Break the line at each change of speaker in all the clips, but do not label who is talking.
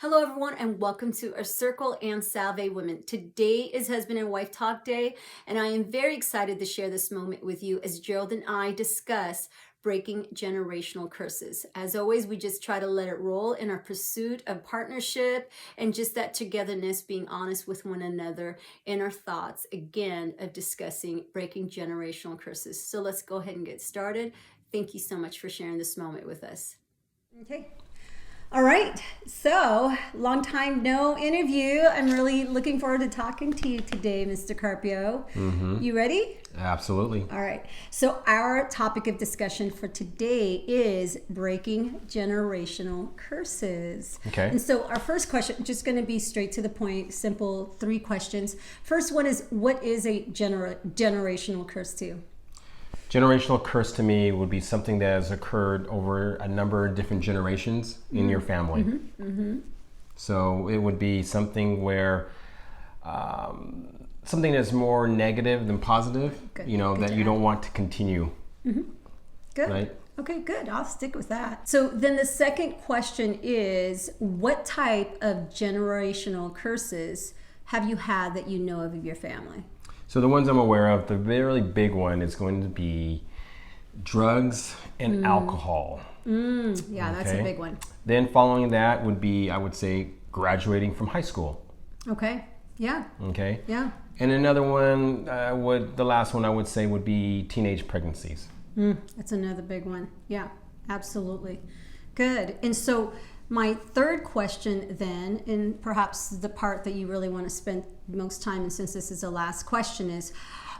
Hello, everyone, and welcome to our Circle and Salve Women. Today is Husband and Wife Talk Day, and I am very excited to share this moment with you as Gerald and I discuss breaking generational curses. As always, we just try to let it roll in our pursuit of partnership and just that togetherness, being honest with one another in our thoughts, again, of discussing breaking generational curses. So let's go ahead and get started. Thank you so much for sharing this moment with us.
Okay. All right. So, long time no interview. I'm really looking forward to talking to you today, Mr. Carpio. You ready?
Absolutely.
All right. So, our topic of discussion for today is breaking generational curses.
Okay.
And so, our first question, just going to be straight to the point, simple 3 questions. First one is, what is a generational curse to you?
Generational curse to me would be something that has occurred over a number of different generations in your family. So it would be something where something that's more negative than positive,
Good.
you know,
Good
that
to
you
add.
don't want to continue.
Good.
Right.
Okay, good. I'll stick with that. So then the second question is, what type of generational curses have you had that you know of your family?
So the ones I'm aware of, the really big one is going to be drugs and alcohol.
Yeah, that's a
Okay.
big one.
Then following that would be, I would say, graduating from high school.
Okay. Yeah.
Okay.
Yeah.
And another one the last one I would say would be teenage pregnancies.
That's another big one. Yeah, absolutely. Good. And so my third question then, and perhaps the part that you really want to spend most time in, since this is the last question, is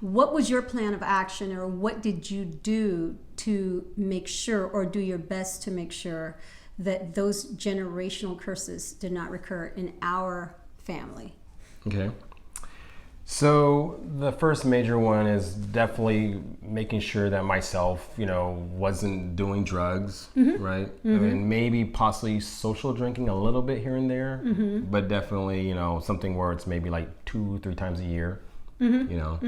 what was your plan of action, or what did you do to make sure, or do your best to make sure, that those generational curses did not recur in our family?
Okay. So the first major one is definitely making sure that myself, you know, wasn't doing drugs, right? I mean, maybe possibly social drinking a little bit here and there, but definitely, you know, something where it's maybe like 2-3 times a year, you know,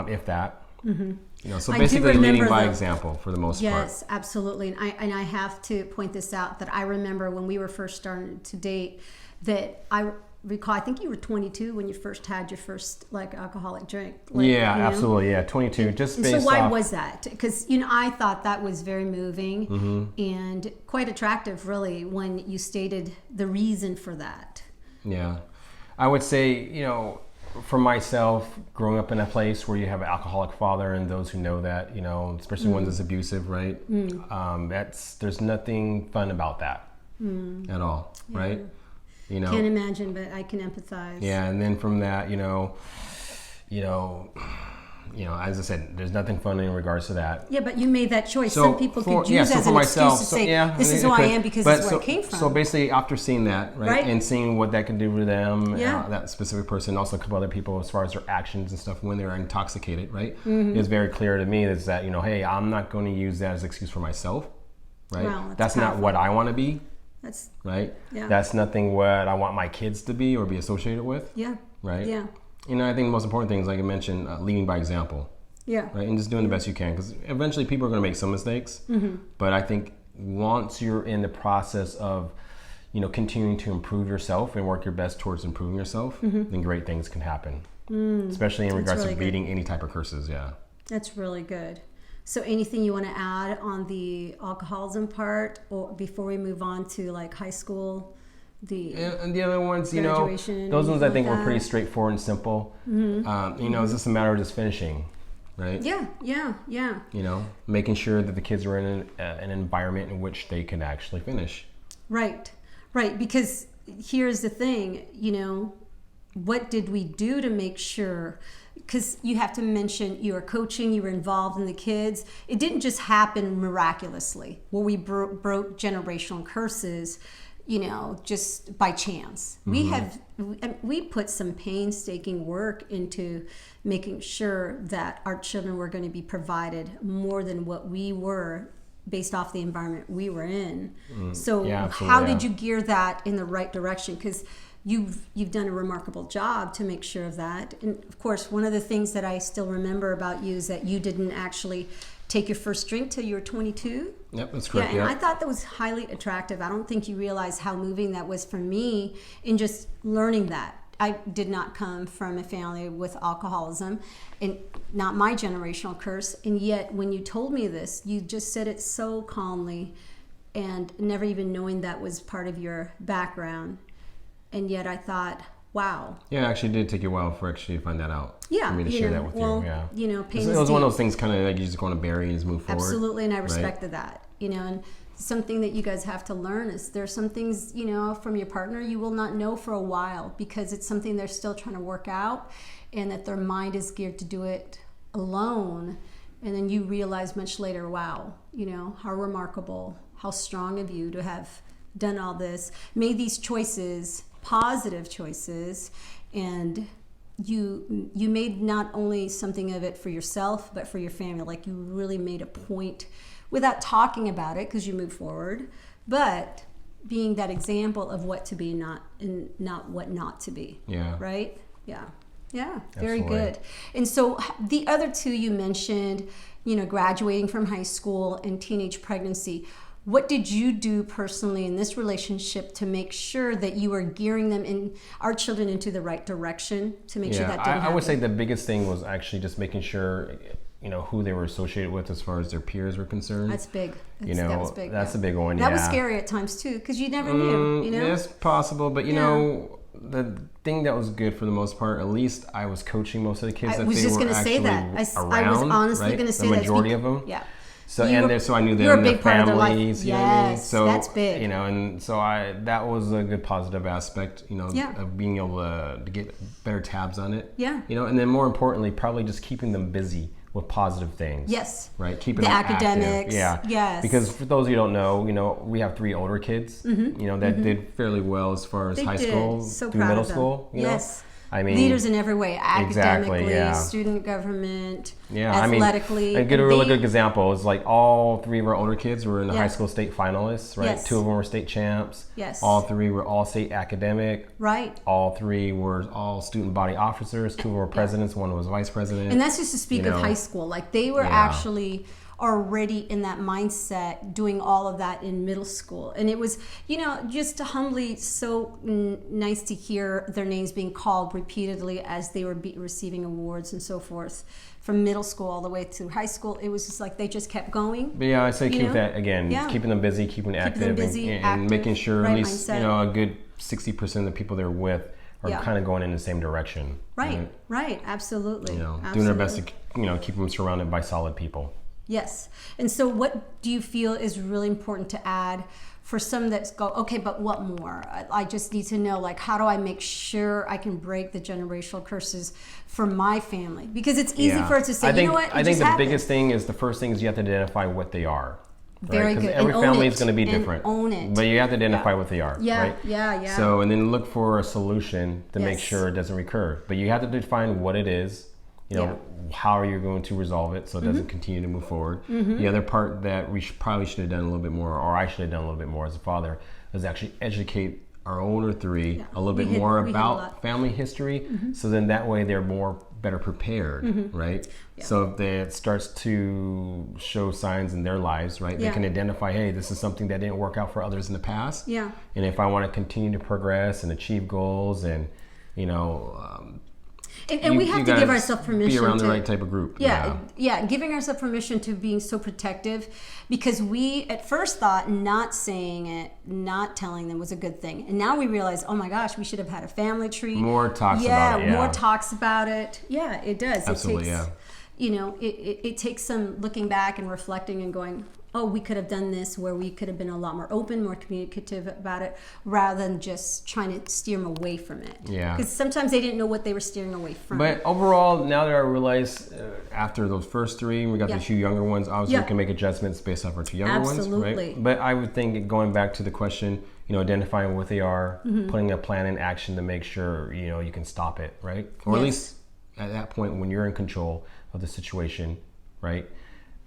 if that. You know, so
I do
basically leading
remember
by
the-
example for the most part.
Yes, absolutely. And I have to point this out, that I remember when we were first starting to date, that I recall, I think you were 22 when you first had your first like alcoholic drink. Like,
Yeah,
you know?
absolutely. Yeah, 22. Just
And
based
so why
off.
was that? Because, you know, I thought that was very moving and quite attractive, really, when you stated the reason for that.
Yeah. I would say, you know, for myself, growing up in a place where you have an alcoholic father, and those who know that, you know, especially one that's abusive, right? There's nothing fun about that at all, right? You know.
Can't imagine, but I can empathize.
Yeah, and then from that, you know, as I said, there's nothing fun in regards to that.
Yeah, but you made that choice.
So
Some people could use as an excuse to say, this is who I am because this is where I came from.
So basically, after seeing that, right, and seeing what that can do to them,
Yeah.
that specific person, also a couple other people, as far as their actions and stuff when they're intoxicated, right, it's very clear to me is that, you know, hey, I'm not going to use that as an excuse for myself, right?
Wow,
that's not
powerful.
what I want to be,
That's,
right?
Yeah.
That's nothing what I want my kids to be or be associated with,
yeah.
right?
Yeah.
You know, I think the most important thing is, like I mentioned, leading by example.
Yeah.
Right, and just doing the best you can, because eventually people are going to make some mistakes. But I think once you're in the process of, you know, continuing to improve yourself and work your best towards improving yourself, then great things can happen. Especially in regards
really
to
good.
beating any type of curses. Yeah.
That's really good. So anything you want to add on the alcoholism part, or before we move on to like high school?
And the other ones, you know,
Graduation,
those ones I
anything
think
like
were pretty
that?
straightforward and simple. You know, it's just a matter of just finishing, right?
Yeah.
You know, making sure that the kids are in an environment in which they can actually finish.
Right. Because here's the thing, you know, what did we do to make sure? Because you have to mention you were coaching, you were involved in the kids. It didn't just happen miraculously where we broke generational curses, you know, just by chance. We put some painstaking work into making sure that our children were going to be provided more than what we were, based off the environment we were in. So
Yeah,
how
absolutely,
did you gear that in the right direction? Because you've done a remarkable job to make sure of that. And of course, one of the things that I still remember about you is that you didn't actually take your first drink till you were 22.
Yep, that's correct.
Yeah, and I thought that was highly attractive. I don't think you realize how moving that was for me in just learning that. I did not come from a family with alcoholism, and not my generational curse. And yet, when you told me this, you just said it so calmly, and never even knowing that was part of your background. And yet, I thought, wow.
Yeah, it actually did take you a while for actually to find that out.
Yeah,
for me to share that with you. Yeah,
pain
it was one of those things, kind of like you just going to bury and just move forward.
Absolutely, and I respected that. And something that you guys have to learn is there's some things, from your partner you will not know for a while because it's something they're still trying to work out, and that their mind is geared to do it alone. And then you realize much later, wow, how remarkable, how strong of you to have done all this, made these choices, positive choices, and you made not only something of it for yourself, but for your family. Like, you really made a point without talking about it because you moved forward, but being that example of what to be, not what not to be.
Yeah.
Right? Yeah. Yeah. Very
Absolutely.
good. And so the other two you mentioned, graduating from high school and teenage pregnancy. What did you do personally in this relationship to make sure that you were gearing them in our children into the right direction to make sure that didn't happen?
I would say the biggest thing was actually just making sure, who they were associated with as far as their peers were concerned.
That's big. That was big.
That's a big one.
That was scary at times too, because you never knew.
It's possible, but the thing that was good for the most part, at least I was coaching most of the kids
I
that
was
they
just
were
going to say that.
around,
I was honestly
right?
going to say
the
that.
majority of them.
Yeah.
So so I knew them,
you're a
their
big part of their life.
families. You know what I mean?
Yes,
So
that's big.
And so that was a good positive aspect. Of being able to get better tabs on it.
Yeah.
And then more importantly, probably just keeping them busy with positive things.
Yes.
Right. Keeping
the
them
academics.
active. Yeah.
Yes.
Because for those of you who don't know, we have 3 older kids. That did fairly well as far as
They
high
did.
school
So
through
proud
middle
of them.
school.
Yes.
I mean,
leaders in every way, academically,
Exactly,
student government,
Yeah,
athletically.
I get a really good example. It's like all 3 of our older kids were in the
Yeah.
high school state finalists, right?
Yes.
2 of them were state champs.
Yes.
All 3 were all state academic.
Right.
All 3 were all student body officers. 2 were presidents. 1 was vice president.
And that's just to speak of high school. Like, they were actually already in that mindset doing all of that in middle school. And it was, just humbly so nice to hear their names being called repeatedly as they were receiving awards and so forth from middle school all the way to high school. It was just like they just kept going.
But I say keep that, again, keeping them busy, keeping active,
them busy,
and
active,
making sure
right
at least,
mindset.
a good 60% of the people they're with are kind of going in the same direction.
Right. Absolutely.
Doing their best to, keep them surrounded by solid people.
Yes. And so what do you feel is really important to add for some that go, okay, but what more? I just need to know, like, how do I make sure I can break the generational curses for my family? Because it's easy for us to say, you know what?
I think the biggest thing is the first thing is you have to identify what they are.
Very good.
Because every family is going to be different.
Own it.
But you have to identify what they are.
Yeah.
Right?
Yeah.
So, and then look for a solution to make sure it doesn't recur. But you have to define what it is. How are you going to resolve it so it doesn't continue to move forward? The other part that we probably should have done a little bit more, or I should have done a little bit more as a father, is actually educate our older 3 a little bit more about family history. So then that way they're better prepared, right? Yeah. So if it starts to show signs in their lives, right, they can identify, hey, this is something that didn't work out for others in the past.
Yeah.
And if I want to continue to progress and achieve goals and,
and we have to give ourselves permission
be around the right type of group.
Yeah, giving ourselves permission to being so protective, because we at first thought not saying it, not telling them was a good thing, and now we realize, oh my gosh, we should have had a family tree.
More talks about it.
More talks about it. Yeah, it does.
Absolutely.
It takes some looking back and reflecting and going, oh, we could have done this, where we could have been a lot more open, more communicative about it, rather than just trying to steer them away from it.
Yeah.
Because sometimes they didn't know what they were steering away from.
But overall, now that I realize after those first 3, we got the 2 younger ones, obviously we can make adjustments based off our 2 younger ones. Right? But I would think, going back to the question, identifying what they are, putting a plan in action to make sure, you can stop it, right? Or at least at that point when you're in control of the situation, right?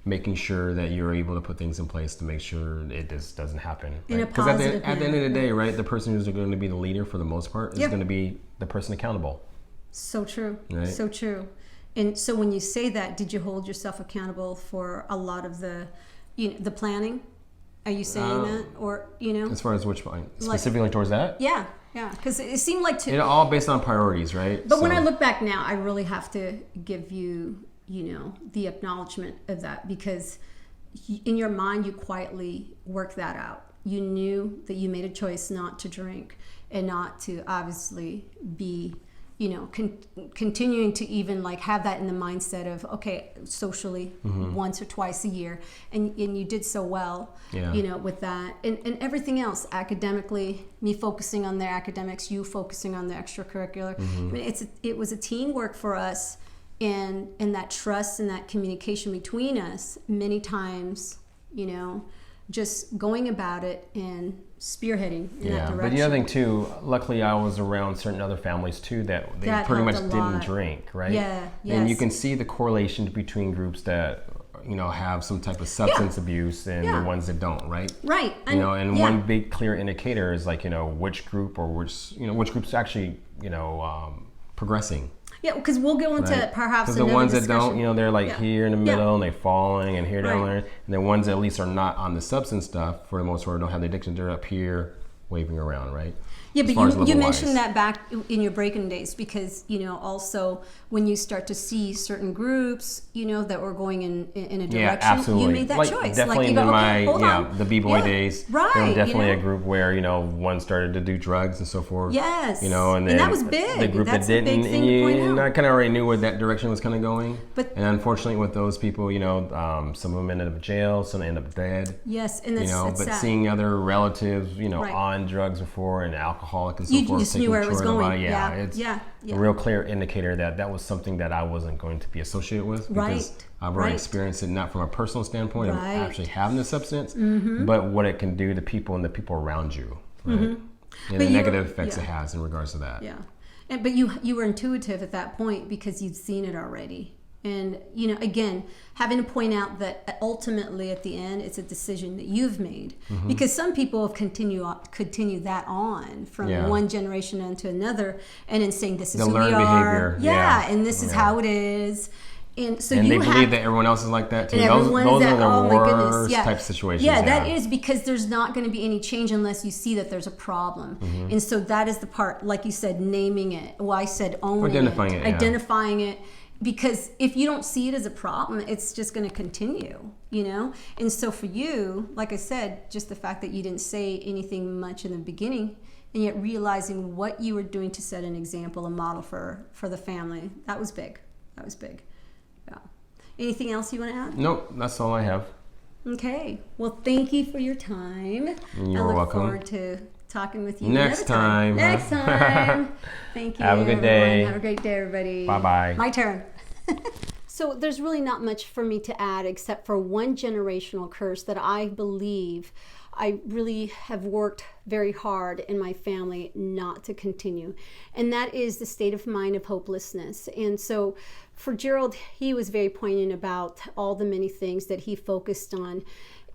Making sure that you're able to put things in place to make sure it just doesn't happen. Right? Because at the end of the day, right, the person who's going to be the leader for the most part is going to be the person accountable.
So true.
Right?
So true. And so when you say that, did you hold yourself accountable for a lot of the planning? Are you saying that? Or,
As far as which point? Specifically towards that?
Yeah. Because it seemed like
It all based on priorities, right?
But when I look back now, I really have to give you, the acknowledgement of that, because in your mind, you quietly worked that out. You knew that you made a choice not to drink and not to obviously be, continuing to even like have that in the mindset of, okay, socially once or twice a year. And you did so well, with that. And everything else, academically, me focusing on the academics, you focusing on the extracurricular. I mean, it was a teamwork for us. And that trust and that communication between us, many times, just going about it and spearheading in that direction.
But the other thing too, luckily I was around certain other families too that pretty much didn't drink, right?
Yeah, yes.
And you can see the correlation between groups that have some type of substance abuse and the ones that don't, right?
Right.
And one big clear indicator is like which group or which group's actually progressing.
Yeah, because we'll go into perhaps
because
another
the ones
discussion.
that don't, they're like here in the middle and they're falling and here down there. And the ones that at least are not on the substance stuff for the most part, don't have the addiction, they're up here waving around, right?
Yeah, but you mentioned that back in your break-in days because, also when you start to see certain groups, that were going in a direction,
absolutely.
You made that choice.
Definitely
you go,
in my,
hold on.
the B-boy days,
right,
there was definitely a group where, one started to do drugs and so forth.
Yes.
And then
that was big.
The group
That's
that didn't,
a big thing to point out.
I kind of already knew where that direction was kind of going.
But
and unfortunately with those people, some of them ended up in jail, some ended up dead.
Yes, and that's
but
sad.
seeing other relatives,
Right.
on drugs before and alcoholic and so forth.
You just knew where it was going.
It's a real clear indicator that was something that I wasn't going to be associated with because I've already experienced it, not from a personal standpoint of actually having the substance, but what it can do to people and the people around you, right? And the negative effects it has in regards to that.
Yeah, but you were intuitive at that point because you'd seen it already. And, again, having to point out that ultimately at the end, it's a decision that you've made. Because some people have continued that on from one generation into another and then saying, this is who we are.
Behavior.
Yeah, and this is how it is. And so
they believe that everyone else is like that too.
Those
are the worst type of situations.
Yeah, that is because there's not going to be any change unless you see that there's a problem. And so that is the part, like you said, naming it. Well, I said owning it. Identifying it. Because if you don't see it as a problem, it's just going to continue, And so for you, like I said, just the fact that you didn't say anything much in the beginning, and yet realizing what you were doing to set an example, a model for the family, that was big. Yeah. Anything else you want to add?
Nope, that's all I have.
Okay. Well, thank you for your time.
You're welcome.
I look forward to talking with you
next time.
Next time. Thank you.
Have a good day.
Have a great day, everybody.
Bye-bye.
My turn.
So there's really not much for me to add except for one generational curse that I believe I really have worked very hard in my family not to continue. And that is the state of mind of hopelessness. And so for Gerald, he was very poignant about all the many things that he focused on,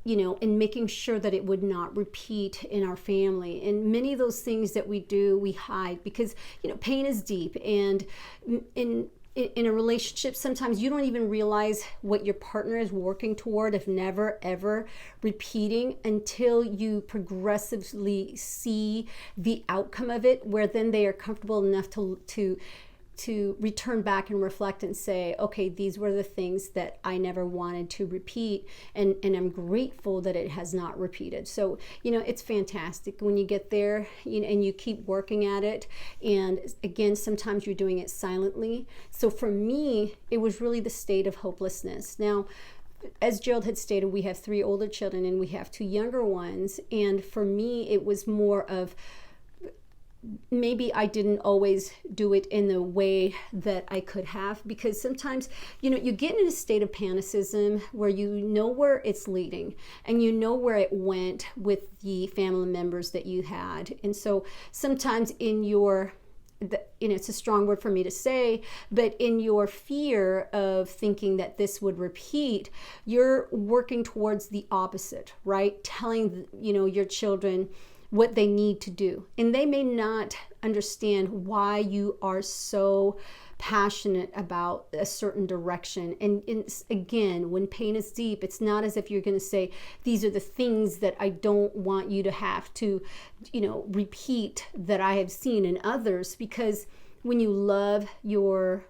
and making sure that it would not repeat in our family. And many of those things that we do, we hide because, pain is deep. And in a relationship, sometimes you don't even realize what your partner is working toward, if never, ever repeating until you progressively see the outcome of it, where then they are comfortable enough to return back and reflect and say, okay, these were the things that I never wanted to repeat, and I'm grateful that it has not repeated. So, it's fantastic when you get there, and you keep working at it. And again, sometimes you're doing it silently. So for me, it was really the state of hopelessness. Now, as Gerald had stated, we have 3 older children and we have 2 younger ones. And for me, it was more of, maybe I didn't always do it in the way that I could have, because sometimes, you get in a state of panicism where you know where it's leading and you know where it went with the family members that you had. And so sometimes in your, it's a strong word for me to say, but in your fear of thinking that this would repeat, you're working towards the opposite, right? Telling, your children what they need to do. And they may not understand why you are so passionate about a certain direction. And again, when pain is deep, it's not as if you're going to say, these are the things that I don't want you to have to, repeat that I have seen in others. Because when you love your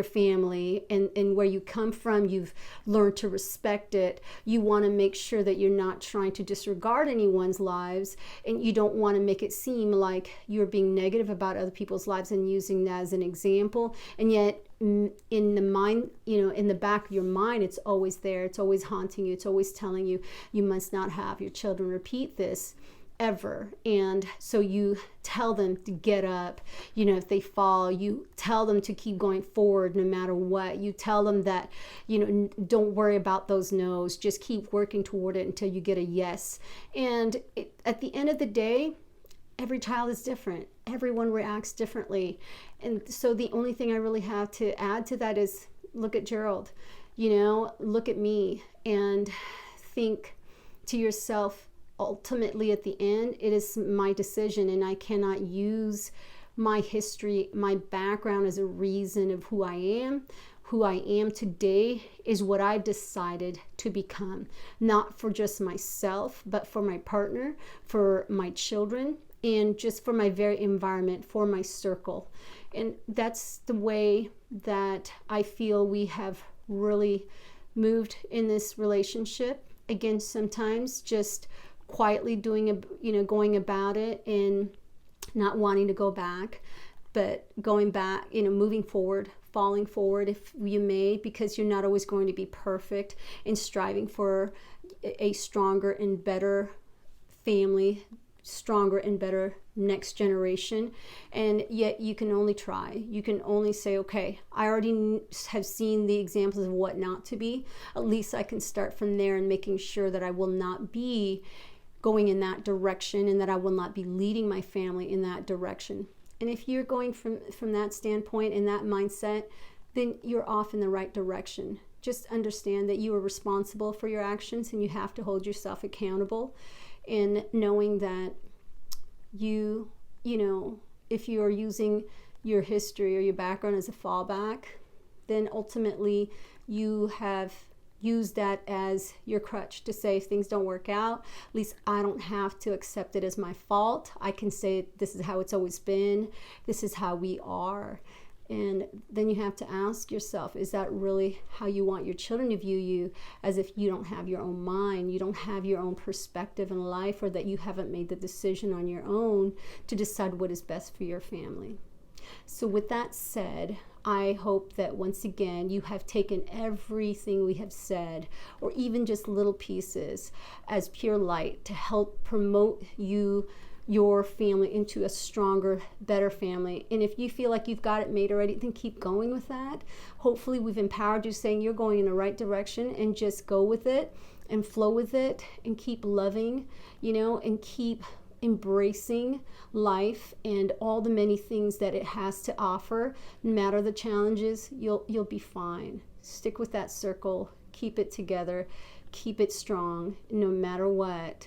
family and where you come from, you've learned to respect it. You want to make sure that you're not trying to disregard anyone's lives, and you don't want to make it seem like you're being negative about other people's lives and using that as an example. And yet in the mind, in the back of your mind, it's always there. It's always haunting you. It's always telling you, you must not have your children repeat this ever. And so you tell them to get up. If they fall, you tell them to keep going forward no matter what. You tell them that, don't worry about those no's, just keep working toward it until you get a yes. And at the end of the day, every child is different. Everyone reacts differently. And so the only thing I really have to add to that is look at Gerald, look at me, and think to yourself, ultimately at the end, it is my decision, and I cannot use my history, my background as a reason of who I am. Who I am today is what I decided to become, not for just myself, but for my partner, for my children, and just for my very environment, for my circle. And that's the way that I feel we have really moved in this relationship. Again, sometimes just quietly going about it and not wanting to go back, but going back, moving forward, falling forward if you may, because you're not always going to be perfect, and striving for a stronger and better family, stronger and better next generation. And yet you can only try. You can only say, okay, I already have seen the examples of what not to be. At least I can start from there and making sure that I will not be going in that direction, and that I will not be leading my family in that direction. And if you're going from that standpoint and that mindset, then you're off in the right direction. Just understand that you are responsible for your actions, and you have to hold yourself accountable. And knowing that if you are using your history or your background as a fallback, then ultimately you have use that as your crutch to say, if things don't work out, at least I don't have to accept it as my fault. I can say, this is how it's always been. This is how we are. And then you have to ask yourself, is that really how you want your children to view you? As if you don't have your own mind, you don't have your own perspective in life, or that you haven't made the decision on your own to decide what is best for your family. So with that said, I hope that once again you have taken everything we have said, or even just little pieces, as pure light to help promote your family into a stronger, better family. And if you feel like you've got it made already, then keep going with that. Hopefully we've empowered you, saying you're going in the right direction, and just go with it and flow with it and keep loving, and keep embracing life and all the many things that it has to offer. No matter the challenges, you'll be fine. Stick with that circle, keep it together, keep it strong, no matter what.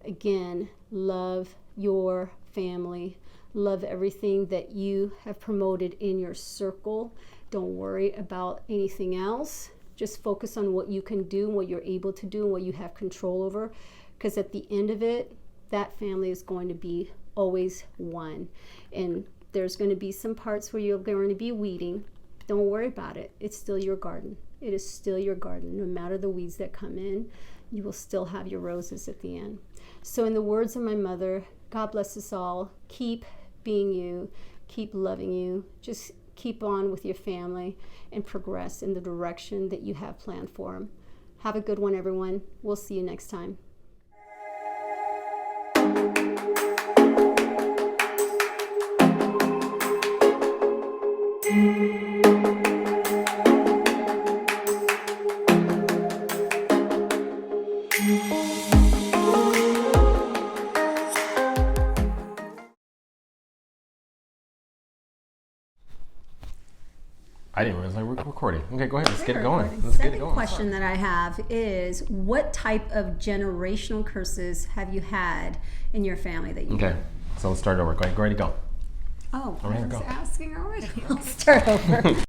Again, love your family, love everything that you have promoted in your circle. Don't worry about anything else. Just focus on what you can do, what you're able to do, and what you have control over, because at the end of it, that family is going to be always one. And there's going to be some parts where you're going to be weeding. Don't worry about it. It's still your garden. It is still your garden. No matter the weeds that come in, you will still have your roses at the end. So in the words of my mother, God bless us all. Keep being you. Keep loving you. Just keep on with your family and progress in the direction that you have planned for them. Have a good one, everyone. We'll see you next time.
I didn't realize we're recording. Okay, go ahead. Let's get it going.
Second question that I have is, what type of generational curses have you had in your family that you
Okay, so let's start over. Go ahead, go.
Oh,
All right,
I was
go.
asking already. I'll start over.